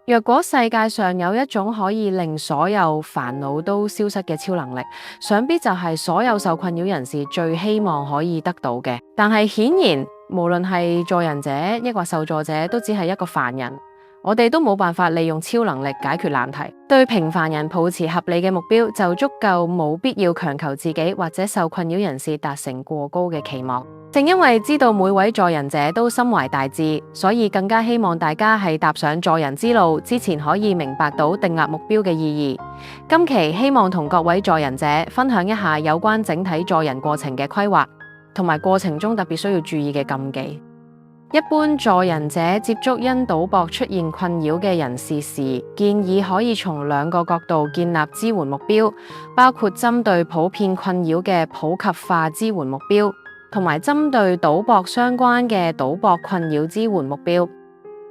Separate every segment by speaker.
Speaker 1: 若果世界上有一種可以令所有煩惱都消失嘅超能力，想必就係所有受困擾人士最希望可以得到嘅。但係顯然，無論係助人者抑或受助者，都只係一個凡人。我哋都冇辦法利用超能力解決難題。對平凡人抱持合理嘅目標，就足夠，冇必要強求自己或者受困擾人士達成過高嘅期望。正因為知道每位助人者都心懷大志，所以更加希望大家喺踏上助人之路之前，可以明白到訂立目標嘅意義。今期希望同各位助人者分享一下有關整體助人過程嘅規劃，同埋過程中特別需要注意嘅禁忌。一般助人者接觸因賭博出現困擾嘅人士時，建議可以從兩個角度建立支援目標，包括針對普遍困擾嘅普及化支援目標，同埋針對賭博相關嘅賭博困擾支援目標。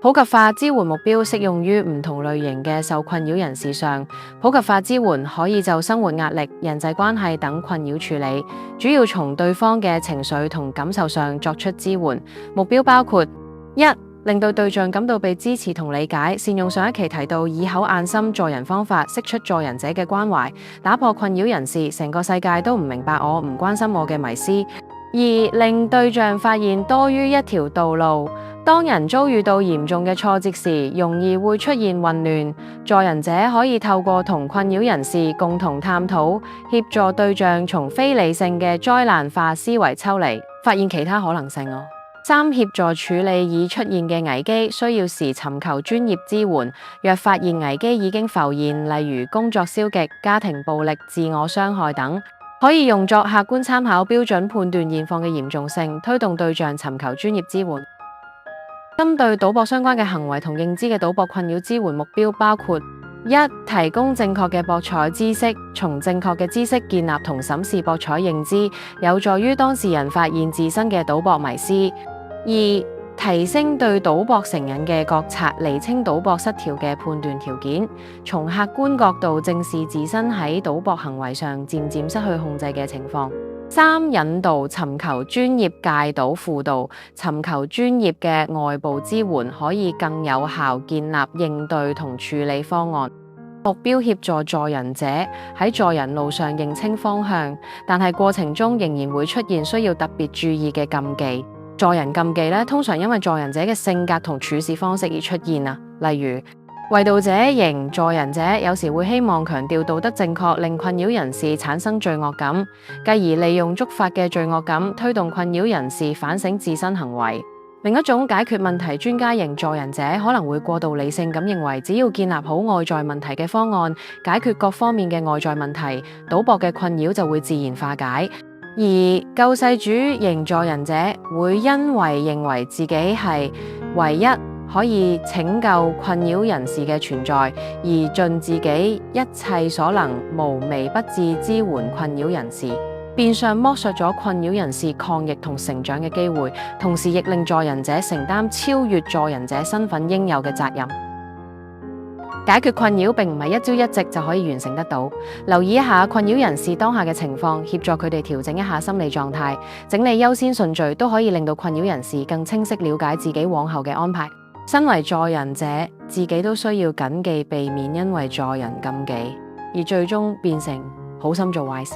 Speaker 1: 普及化支援目標適用於唔同類型嘅受困擾人士上。普及化支援可以就生活壓力、人際關係等困擾處理，主要從對方嘅情緒同感受上作出支援。目標包括：一、令到對象感到被支持同理解，善用上一期提到以口硬心助人方法，釋出助人者嘅關懷，打破困擾人士成個世界都唔明白我、唔關心我嘅迷思。二、令對象發現多於一條道路。當人遭遇到嚴重嘅挫折時，容易會出現混亂。助人者可以透過同困擾人士共同探討，協助對象從非理性嘅災難化思維抽離，發現其他可能性。三、協助處理已出現嘅危機，需要時尋求專業支援。若發現危機已經浮現，例如工作消極、家庭暴力、自我傷害等，可以用作客觀參考標準判斷現況嘅嚴重性，推動對象尋求專業支援。針對賭博相關嘅行為同認知嘅賭博困擾支援目標包括：一、提供正確嘅博彩知識，從正確嘅知識建立同審視博彩認知，有助於當事人發現自身嘅賭博迷思；二、提升對賭博成癮嘅覺察，釐清賭博失調嘅判斷條件，從客觀角度正視自身喺賭博行為上漸漸失去控制嘅情況。三、引導尋求專業戒賭輔導，尋求專業嘅外部支援，可以更有效建立應對同處理方案。目標協助助人者喺助人路上認清方向，但係過程中仍然會出現需要特別注意嘅禁忌。助人禁忌通常因為助人者嘅性格同處事方式而出現，例如衛道者型助人者有時會希望強調道德正確，令困擾人士產生罪惡感，繼而利用觸發嘅罪惡感推動困擾人士反省自身行為。另一種解決問題專家型助人者可能會過度理性咁認為，只要建立好外在問題嘅方案，解決各方面嘅外在問題，賭博嘅困擾就會自然化解。而救世主型助人者會因為認為自己係唯一可以拯救困擾人士嘅存在，而盡自己一切所能，無微不至支援困擾人士，變相剝削咗困擾人士抗疫同成長嘅機會，同時亦令助人者承擔超越助人者身份應有嘅責任。解決困擾並唔係一朝一夕就可以完成得到，留意一下困擾人士當下嘅情況，協助佢哋調整一下心理狀態，整理優先順序，都可以令到困擾人士更清晰了解自己往後嘅安排。身為助人者，自己都需要謹記避免因為助人禁忌，而最終變成好心做壞事。